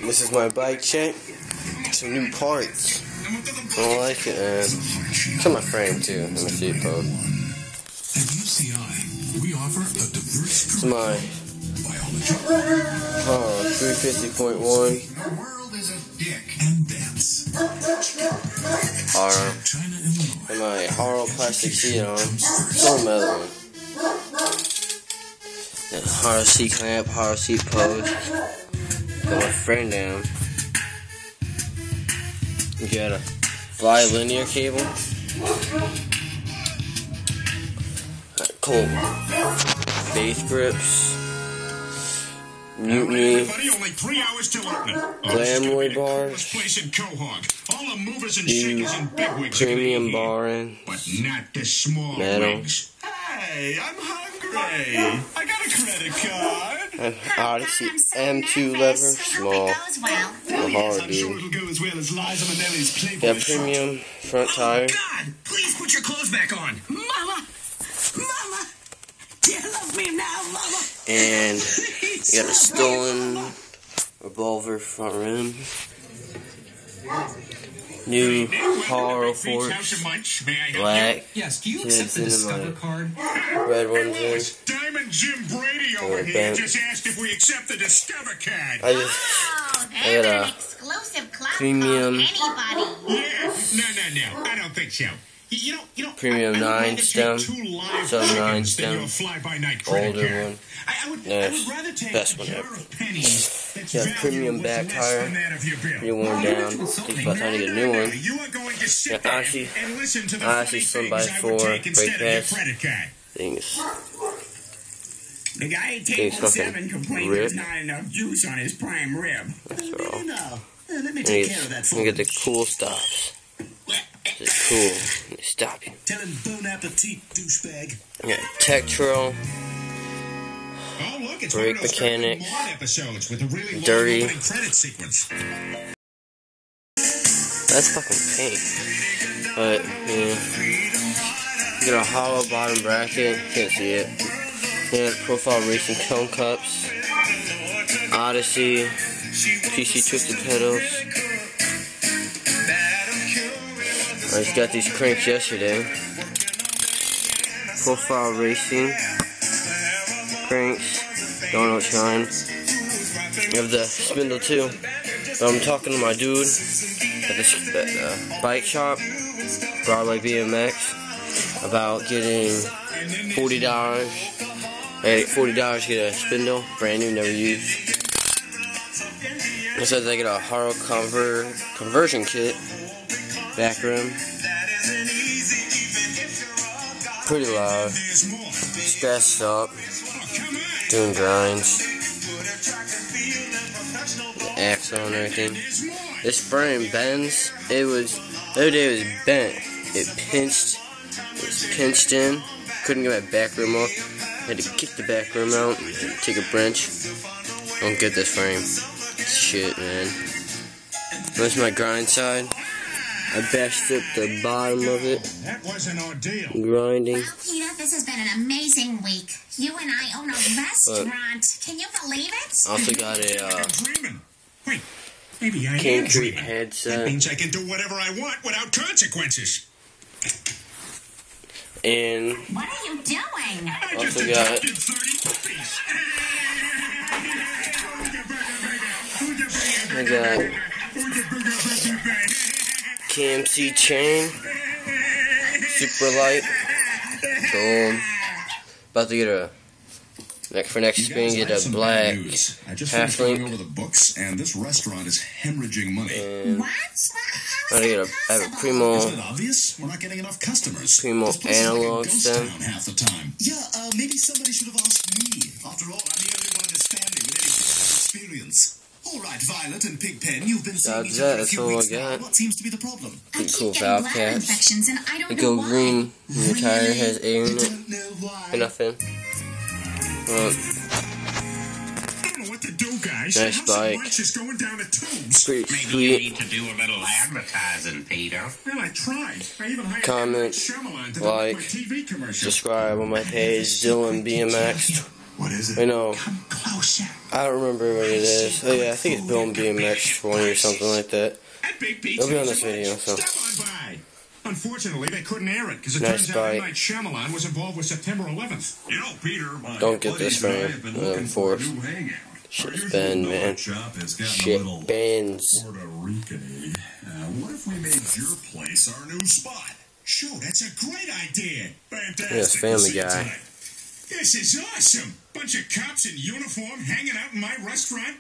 This is my bike check. Some new parts. I don't like it, man. It's on my frame too. Let me see it, folks. At UCI, we offer a diverse It's my Haro 350.1. The world is a dick and dance. Haro. China, Illinois. And my Haro plastic seat on. So another one. Haro seat clamp, Haro seat post. Got my frame down. You got a fly linear cable. Cool. Base grips. Mutiny. Glamour bars. New premium barring. Metal. Hey, I'm hungry. I got a credit card. An Odyssey M2 lever, small. The hard, dude. Got premium front tire. God, please put your clothes back on. Mama, do you love me now, Mama? And you got a stolen revolver front rim. New Haro forks, black. Yes, do you accept the Discover card? Red ones in. Diamond Jim Brady over here just asked if we accept the Discover card. I got a exclusive club premium. anybody. Yeah, no, I don't think so. You know, Premium 9 stem, sub 9 stem, older one. Best one ever. Yeah, premium back tire. Pretty worn down. Think about time to get a new one. Yeah, Odyssey Slim by 4 brake pads. Things. The guy at table 7 complained there's not enough juice on his prime rib. That's all. Let me take care of that for you. Get the cool stops. It's cool. They stop you. Tell him bon appetit, douchebag. Yeah, Tektro. Brake mechanics. Dirty. That's fucking pink. But, yeah. You got a hollow bottom bracket. Can't see it. Yeah, Profile Racing cone cups. Odyssey. PC twisted pedals. I just got these cranks yesterday. Profile Racing cranks. Donut shine. You have the spindle too. I'm talking to my dude at the bike shop, Broadway BMX, about getting $40. I get $40 to get a spindle, brand new, never used. It says I get a Haro conversion kit, back rim. Pretty loud. Stressed up. Doing grinds. The axle and everything. This frame bends. The other day it was bent. It was pinched in. Couldn't get my back rim off. Had to kick the back rim out. Take a wrench. Don't get this frame. Shit, man. That's my grind side. I bashed up the bottom of it. That was an ordeal. Grinding. Well, Peter, this has been an amazing week. You and I own a restaurant. Can you believe it? Also got a Wait, maybe I King am Creek dreaming. headset. That means I can do whatever I want without consequences. And What are you doing? I also just got adopted 30 puppies. I got KMC chain, super light, gold. About to get a for next spin, get a black half link. Over the books, and this restaurant is hemorrhaging money. And What? I have a Primo Isn't it obvious? We're not getting enough customers. Primo This place is like a analog ghost stem. town half the time. Yeah, maybe somebody should have asked me. After all, I'm the only one in this family with any business experience. All right, Violet and Pigpen, you've been seeing each other a few weeks now. What seems to be the problem? Pretty cool valve caps. The go green when your tire has air in it. Don't know why. Nothing. I don't know what to do, guys. Nice The house of bike. lunch is going down the tubes. Pretty Maybe you sweet. need to do a little advertising, Peter. Well, I tried. I even hired Comment, Shyamalan to like, do my TV commercial. Subscribe on my page, Dylan BMX. What is it? I know. Come closer. I don't remember what it is. Oh yeah, I think it's Bill and BMX 20 or something like that. It'll be on this video, so. Stop on by. Unfortunately, they couldn't air it because it Nice turns out bite. M. Night Shyamalan was involved with September 11th. You know, Peter, my Don't get this buddies and I from have been you, looking for a Forrest. new hangout. Our Shit's usual been, man. donut shop has gotten a little Shit bends. Puerto Rican-y. What if we made your place our new spot? Sure, that's a great idea. Fantastic. Yes, Family We'll see you Guy. tonight. This is awesome. Bunch of cops in uniform hanging out in my restaurant.